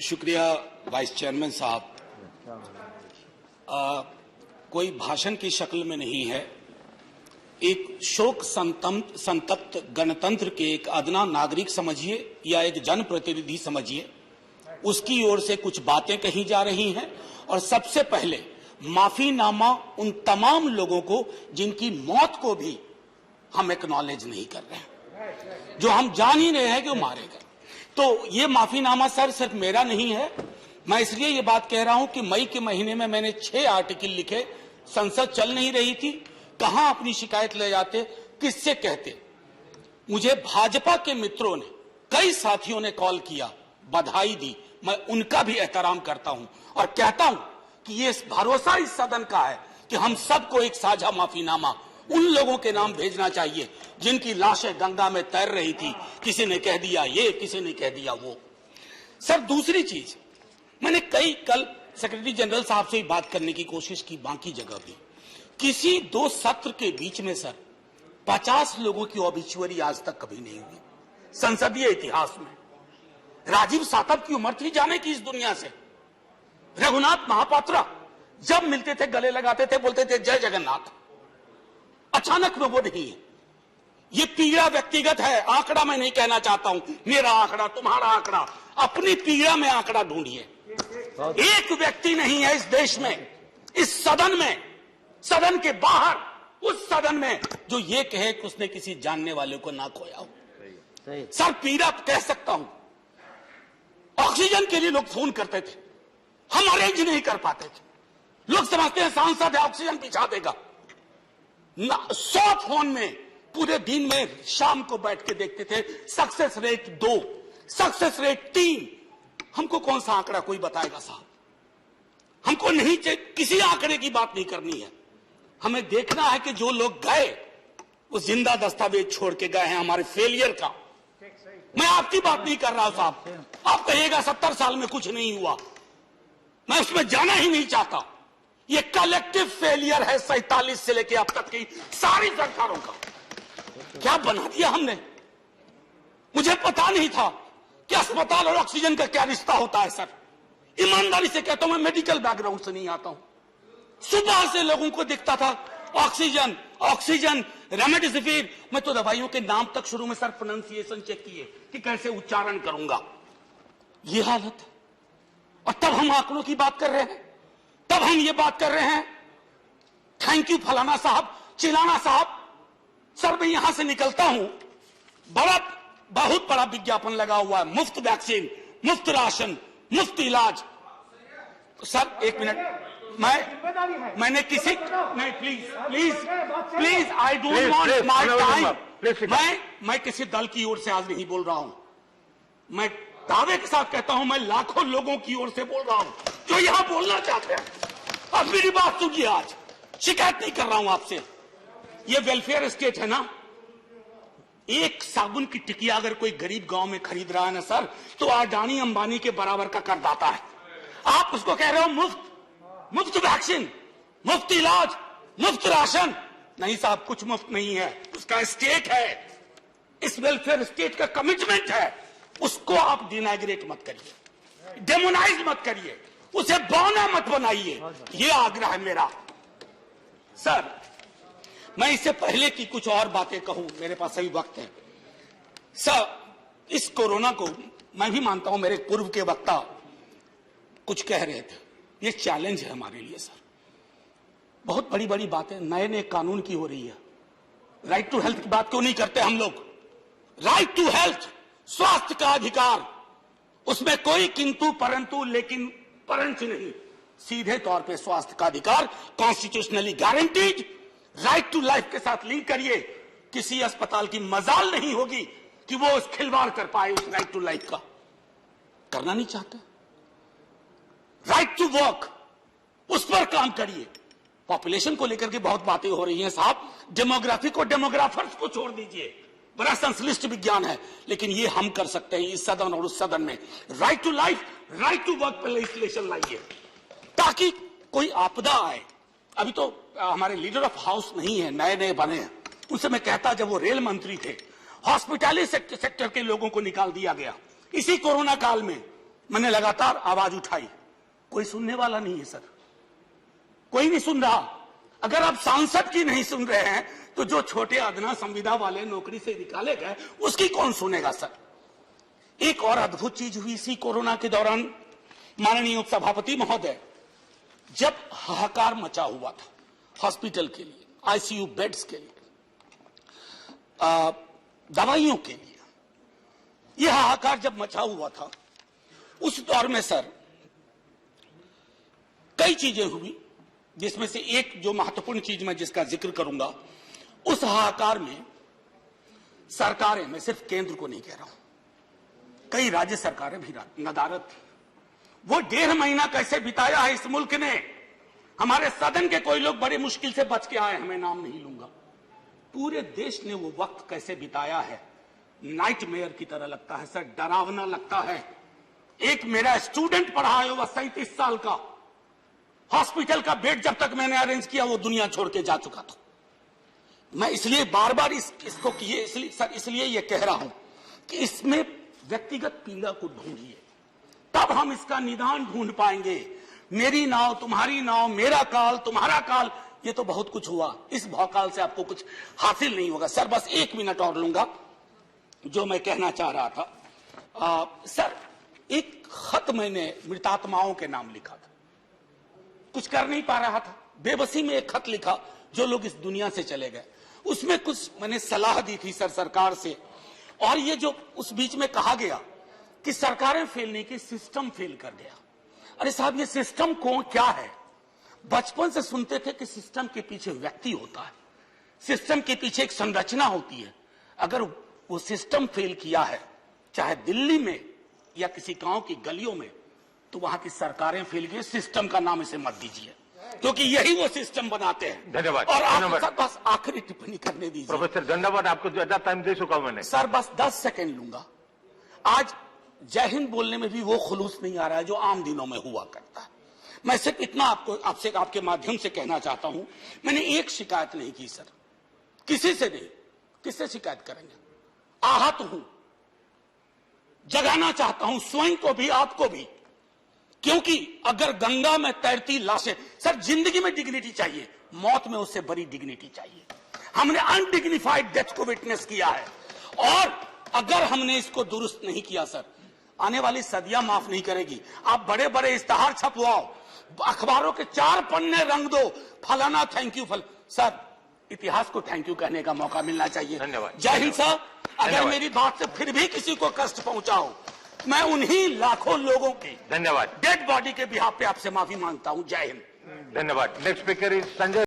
शुक्रिया vice chairman साहब। कोई भाषण की शक्ल में नहीं है, एक शोक संतप्त गणतंत्र के एक अदना नागरिक समझिए या एक जनप्रतिनिधि समझिए, उसकी ओर से कुछ बातें कही जा रही हैं। और सबसे पहले माफीनामा उन तमाम लोगों को जिनकी मौत को भी हम एक्नॉलेज नहीं कर रहे हैं, जो हम जान ही रहे हैं कि वो मारे गए। तो ये माफीनामा सर सिर्फ मेरा नहीं है। मैं इसलिए ये बात कह रहा हूं कि मई के महीने में मैंने 6 आर्टिकल लिखे। संसद चल नहीं रही थी, कहां अपनी शिकायत ले जाते, किससे कहते। मुझे भाजपा के मित्रों ने, कई साथियों ने कॉल किया, बधाई दी। मैं उनका भी एहतराम करता हूं और कहता हूं कि ये भरोसा इस सदन का है कि हम सबको एक साझा माफीनामा उन लोगों के नाम भेजना चाहिए जिनकी लाशें गंगा में तैर रही थी। किसी ने कह दिया ये, किसी ने कह दिया वो। सर दूसरी चीज, मैंने कल सेक्रेटरी जनरल साहब से बात करने की कोशिश की, बाकी जगह भी। किसी 2 सत्र के बीच में सर 50 लोगों की ऑबिचुअरी आज तक कभी नहीं हुई संसदीय इतिहास में। राजीव सातव की उम्र थी जाने की इस दुनिया से। रघुनाथ महापात्रा जब मिलते थे गले लगाते थे, बोलते थे जय जगन्नाथ। अचानक में वो नहीं है। ये पीड़ा व्यक्तिगत है, आंकड़ा मैं नहीं कहना चाहता हूं, मेरा आंकड़ा, तुम्हारा आंकड़ा। अपनी पीड़ा में आंकड़ा ढूंढिए। एक व्यक्ति नहीं है इस देश में, इस सदन में, सदन के बाहर, उस सदन में जो ये कहे कि उसने किसी जानने वाले को ना खोया हो। सर पीड़ा कह सकता हूं। ऑक्सीजन के लिए लोग फोन करते थे, हम अरेंज नहीं कर पाते थे। लोग समझते हैं सांसद है, ऑक्सीजन पिछा देगा। 100 फोन में पूरे दिन में शाम को बैठ के देखते थे, सक्सेस रेट 2, सक्सेस रेट 3। हमको कौन सा आंकड़ा कोई बताएगा साहब? हमको नहीं, किसी आंकड़े की बात नहीं करनी है। हमें देखना है कि जो लोग गए वो जिंदा दस्तावेज छोड़ के गए हैं हमारे फेलियर का। मैं आपकी बात नहीं कर रहा हूं साहब। आप कहिएगा 70 साल में कुछ नहीं हुआ, मैं उसमें जाना ही नहीं चाहता। ये कलेक्टिव फेलियर है 47 से लेकर अब तक की सारी सरकारों का। क्या बना दिया हमने? मुझे पता नहीं था कि अस्पताल और ऑक्सीजन का क्या रिश्ता होता है सर। ईमानदारी से कहता हूं, मैं मेडिकल बैकग्राउंड से नहीं आता हूं। सुबह से लोगों को दिखता था ऑक्सीजन ऑक्सीजन, रेमडेसिविर। मैं तो दवाइयों के नाम तक शुरू में सर प्रोनाउंसिएशन चेक किए कि कैसे उच्चारण करूंगा। ये हालत है। और तब हम आंकड़ों की बात कर रहे हैं, तब हम ये बात कर रहे हैं थैंक यू फलाना साहब, चिलाना साहब। सर मैं यहां से निकलता हूं, बहुत बड़ा विज्ञापन लगा हुआ है, मुफ्त वैक्सीन, मुफ्त राशन, मुफ्त इलाज। सर एक मिनट, मैंने किसी नहीं, please I don't want my time. मैं किसी दल की ओर से आज नहीं बोल रहा हूं। मैं दावे के साथ कहता हूं, मैं लाखों लोगों की ओर से बोल रहा हूं जो यहां बोलना चाहते हैं। अब मेरी बात सुनिए, आज शिकायत नहीं कर रहा हूं आपसे। ये वेलफेयर स्टेट है ना। एक साबुन की टिकिया अगर कोई गरीब गांव में खरीद रहा है ना सर, तो अडानी अंबानी के बराबर का करदाता है। आप उसको कह रहे हो मुफ्त वैक्सीन, मुफ्त इलाज, मुफ्त राशन। नहीं साहब, कुछ मुफ्त नहीं है, उसका स्टेट है। इस वेलफेयर स्टेट का कमिटमेंट है। उसको आप डिनाइग्रेट मत करिए, डेमोनाइज मत करिए, उसे बौना मत बनाइए। ये आग्रह है मेरा। सर मैं इससे पहले की कुछ और बातें कहूं, मेरे पास अभी वक्त है। सर इस कोरोना को मैं भी मानता हूं, मेरे पूर्व के वक्ता कुछ कह रहे थे, ये चैलेंज है हमारे लिए सर। बहुत बड़ी बड़ी बातें नए कानून की हो रही है। राइट टू हेल्थ की बात क्यों नहीं करते हम लोग? राइट टू हेल्थ, स्वास्थ्य का अधिकार, उसमें कोई किंतु परंतु लेकिन परंतु नहीं। सीधे तौर पे स्वास्थ्य का अधिकार constitutionally guaranteed. Right to life के साथ लिंक करिए। किसी अस्पताल की मजाल नहीं होगी कि वो उस खिलवाड़ कर पाए उस राइट टू लाइफ का। करना नहीं चाहते। राइट टू वर्क, उस पर काम करिए। पॉपुलेशन को लेकर के बहुत बातें हो रही हैं साहब। डेमोग्राफी को, डेमोग्राफर्स को छोड़ दीजिए, बड़ा संश्लिष्ट विज्ञान है, लेकिन ये हम कर सकते हैं इस सदन और उस सदन में। Right to life, right to work पर लेजिस्लेशन लाइए ताकि कोई आपदा आए। अभी तो हमारे लीडर ऑफ हाउस नहीं है, नए बने हैं। उनसे मैं कहता, जब वो रेल मंत्री थे, हॉस्पिटैलिटी सेक्टर के लोगों को निकाल दिया गया इसी कोरोना काल में। मैंने लगातार आवाज उठाई, कोई सुनने वाला नहीं है सर, कोई नहीं सुन रहा। अगर आप सांसद की नहीं सुन रहे हैं तो जो छोटे अदना संविदा वाले नौकरी से निकाले गए उसकी कौन सुनेगा सर। एक और अद्भुत चीज हुई इसी कोरोना के दौरान, माननीय उपसभापति महोदय, जब हाहाकार मचा हुआ था हॉस्पिटल के लिए, आईसीयू बेड्स के लिए, दवाइयों के लिए, यह हाहाकार जब मचा हुआ था, उस दौर में सर कई चीजें हुई, जिसमें से एक जो महत्वपूर्ण चीज मैं जिसका जिक्र करूंगा, उस हाहाकार में सरकारें, मैं सिर्फ केंद्र को नहीं कह रहा हूं, कई राज्य सरकारें भी नदारत थी। वो 1.5 महीना कैसे बिताया है इस मुल्क ने, हमारे सदन के कोई लोग बड़े मुश्किल से बच के आए, मैं नाम नहीं लूंगा, पूरे देश ने वो वक्त कैसे बिताया है, नाइटमेयर की तरह लगता है सर, डरावना लगता है। एक मेरा स्टूडेंट पढ़ा है, वह 37 साल का, हॉस्पिटल का बेड जब तक मैंने अरेंज किया वो दुनिया छोड़ के जा चुका था। मैं इसलिए बार बार इसको किए, इसलिए ये कह रहा हूं कि इसमें व्यक्तिगत पीड़ा को ढूंढिए, तब हम इसका निदान ढूंढ पाएंगे। मेरी नाव तुम्हारी नाव, मेरा काल तुम्हारा काल, ये तो बहुत कुछ हुआ, इस भौकाल से आपको कुछ हासिल नहीं होगा। सर बस 1 मिनट और लूंगा, जो मैं कहना चाह रहा था। सर एक खत मैंने मृतात्माओं के नाम लिखा था, कुछ कर नहीं पा रहा था, बेबसी में एक खत लिखा, जो लोग इस दुनिया से चले गए, उसमें कुछ मैंने सलाह दी थी सर सरकार से। और ये जो उस बीच में कहा गया कि सरकारें फेल नहीं की, सिस्टम फेल कर गया। अरे साहब, ये सिस्टम कौन क्या है? बचपन से सुनते थे कि सिस्टम के पीछे व्यक्ति होता है, सिस्टम के पीछे एक संरचना होती है। अगर वो सिस्टम फेल किया है, चाहे दिल्ली में या किसी गांव की गलियों में, तो वहां की सरकारें फेल गई। सिस्टम का नाम इसे मत दीजिए, क्योंकि यही वो सिस्टम बनाते हैं। धन्यवाद। और आप बस आखिरी टिप्पणी करने दीजिए। प्रोफेसर, धन्यवाद, आपको ज्यादा टाइम दे चुका हूं मैंने। सर बस 10 सेकंड लूंगा। आज जय हिंद बोलने में भी वो खुलूस नहीं आ रहा है जो आम दिनों में हुआ करता है। मैं सिर्फ इतना आपसे आपके माध्यम से कहना चाहता हूं, मैंने एक शिकायत नहीं की सर, किसी से नहीं। किससे शिकायत करेंगे? आहत हूं, जगाना चाहता हूं स्वयं को भी, आपको भी, क्योंकि अगर गंगा में तैरती लाशें, सर जिंदगी में डिग्निटी चाहिए, मौत में उससे बड़ी डिग्निटी चाहिए। हमने अनडिग्निफाइड डेथ को विटनेस किया है, और अगर हमने इसको दुरुस्त नहीं किया सर, आने वाली सदियां माफ नहीं करेगी। आप बड़े बड़े इश्तहार छपवाओ, अखबारों के 4 पन्ने रंग दो, फलाना थैंक यू सर, इतिहास को थैंक यू कहने का मौका मिलना चाहिए। धन्यवाद। जय हिंद साहब। अगर मेरी बात से फिर भी किसी को कष्ट पहुंचाओ, मैं उन्हीं लाखों लोगों की धन्यवाद डेड बॉडी के बिहाफ पे आपसे माफी मांगता हूं। जय हिंद। धन्यवाद। Next speaker is Sanjay.